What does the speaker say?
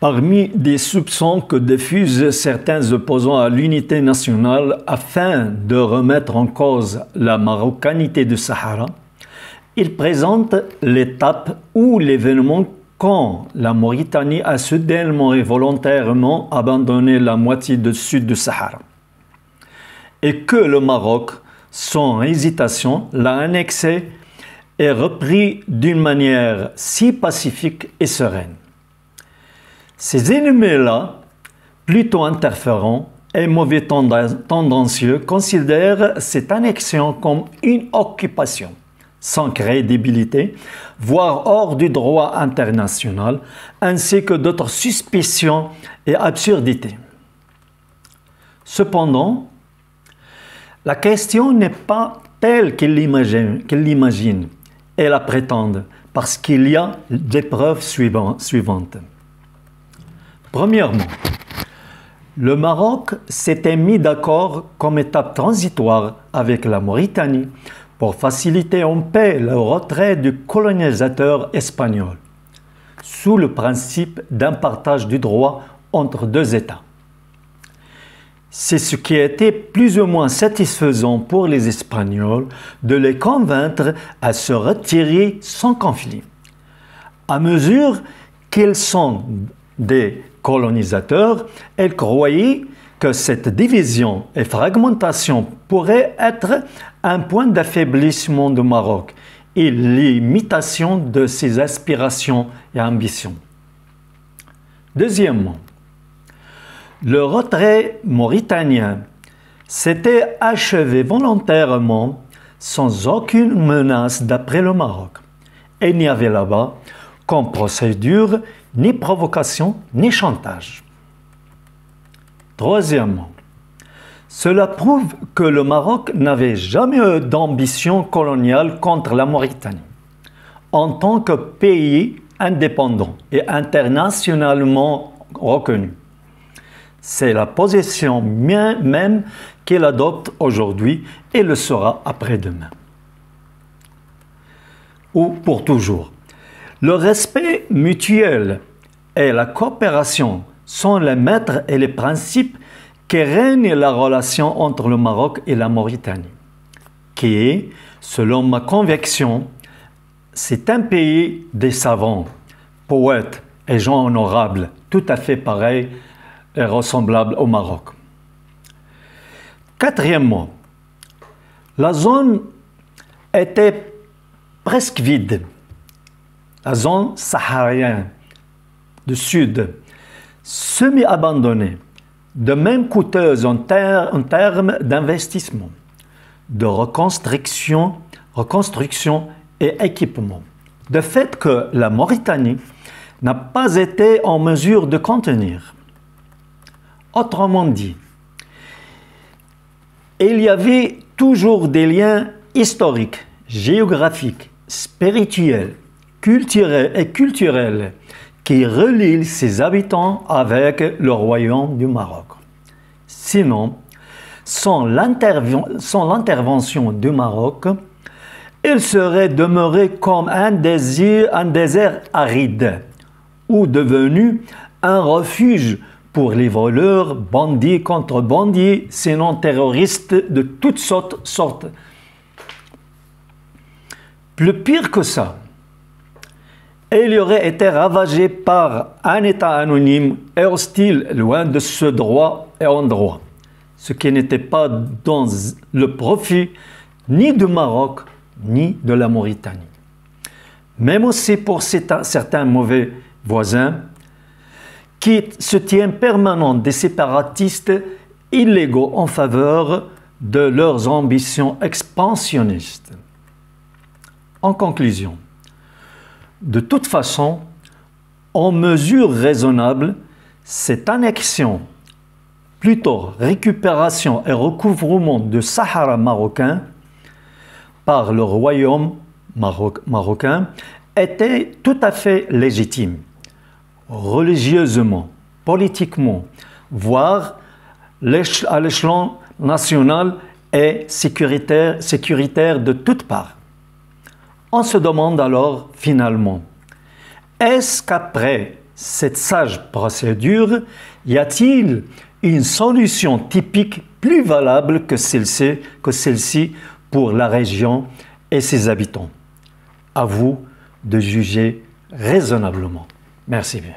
Parmi des soupçons que diffusent certains opposants à l'unité nationale afin de remettre en cause la marocanité du Sahara, ils présentent l'étape ou l'événement quand la Mauritanie a soudainement et volontairement abandonné la moitié sud du Sahara et que le Maroc, sans hésitation, l'a annexé et repris d'une manière si pacifique et sereine. Ces ennemis-là, plutôt interférents et mauvais tendancieux, considèrent cette annexion comme une occupation, sans crédibilité, voire hors du droit international, ainsi que d'autres suspicions et absurdités. Cependant, la question n'est pas telle qu'ils l'imaginent et la prétendent, parce qu'il y a des preuves suivantes. Premièrement, le Maroc s'était mis d'accord comme étape transitoire avec la Mauritanie pour faciliter en paix le retrait du colonisateur espagnol, sous le principe d'un partage du droit entre deux États. C'est ce qui était plus ou moins satisfaisant pour les Espagnols de les convaincre à se retirer sans conflit. À mesure qu'ils sont des colonisateurs, ils croyaient que cette division et fragmentation pourraient être un point d'affaiblissement du Maroc et l'imitation de ses aspirations et ambitions. Deuxièmement, le retrait mauritanien s'était achevé volontairement sans aucune menace d'après le Maroc. Il n'y avait là-bas comme procédure ni provocation ni chantage. Troisièmement, cela prouve que le Maroc n'avait jamais eu d'ambition coloniale contre la Mauritanie. En tant que pays indépendant et internationalement reconnu, c'est la position même qu'il adopte aujourd'hui et le sera après-demain. Ou pour toujours. Le respect mutuel et la coopération sont les maîtres et les principes qui règnent la relation entre le Maroc et la Mauritanie, qui est, selon ma conviction, c'est un pays des savants, poètes et gens honorables, tout à fait pareils et ressemblables au Maroc. Quatrièmement, la zone était presque vide. La zone saharienne du sud, semi-abandonnée, de même coûteuse en termes d'investissement, de reconstruction et équipement. De fait que la Mauritanie n'a pas été en mesure de contenir. Autrement dit, il y avait toujours des liens historiques, géographiques, spirituels, culturels qui relient ses habitants avec le royaume du Maroc. Sinon, sans l'intervention du Maroc, il serait demeuré comme un désert aride ou devenu un refuge pour les voleurs, bandits, contrebandiers, sinon terroristes de toutes sortes. Plus pire que ça, il aurait été ravagé par un État anonyme et hostile, loin de ce droit et en droit, ce qui n'était pas dans le profit ni du Maroc ni de la Mauritanie. Même aussi pour certains mauvais voisins qui se tiennent permanents des séparatistes illégaux en faveur de leurs ambitions expansionnistes. En conclusion, de toute façon, en mesure raisonnable, cette annexion, plutôt récupération et recouvrement du Sahara marocain par le royaume marocain était tout à fait légitime, religieusement, politiquement, voire à l'échelon national et sécuritaire de toutes parts. On se demande alors finalement, est-ce qu'après cette sage procédure, y a-t-il une solution typique plus valable que celle-ci pour la région et ses habitants? À vous de juger raisonnablement. Merci bien.